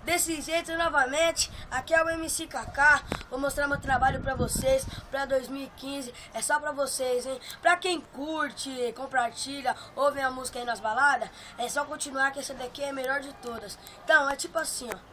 Desse jeito novamente, aqui é o MC Kaká. Vou mostrar meu trabalho pra vocês pra 2015. É só pra vocês, hein? Pra quem curte, compartilha, ouve a música aí nas baladas, é só continuar que essa daqui é a melhor de todas. Então, é tipo assim, ó.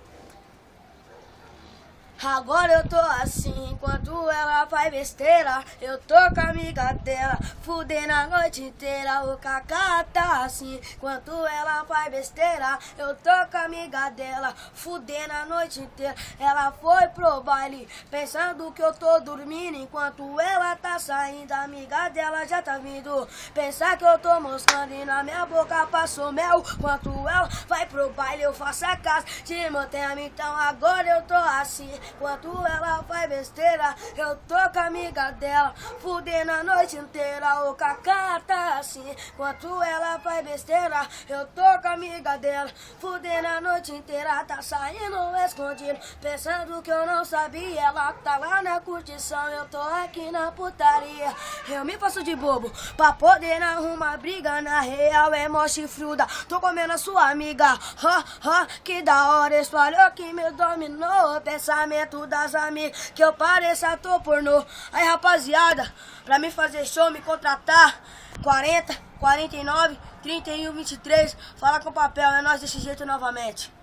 Agora eu tô assim, enquanto ela faz besteira, eu tô com a amiga dela, fudendo a noite inteira. O Kaká tá assim, enquanto ela faz besteira, eu tô com a amiga dela, fudendo a noite inteira. Ela foi pro baile, pensando que eu tô dormindo, enquanto ela tá saindo, a amiga dela já tá vindo. Pensar que eu tô moscando e na minha boca passou mel. Enquanto ela vai pro baile, eu faço a casa de montanha. Então agora eu tô assim, enquanto ela faz besteira, eu tô com a amiga dela, fudendo a noite inteira. O Kaká tá assim, enquanto ela faz besteira, eu tô com a amiga dela, fudendo a noite inteira. Tá saindo escondido, pensando que eu não sabia. Ela tá lá na curtição, eu tô aqui na putaria. Eu me faço de bobo, pra poder não arrumar briga. Na real é mó chifruda, tô comendo a sua amiga. Que da hora, espalhou que me dominou. Pensamento das amigas, que eu pareça ator pornô. Aí rapaziada, pra me fazer show, me contratar 40, 49, 31, 23. Fala com o papel, é nós desse jeito novamente.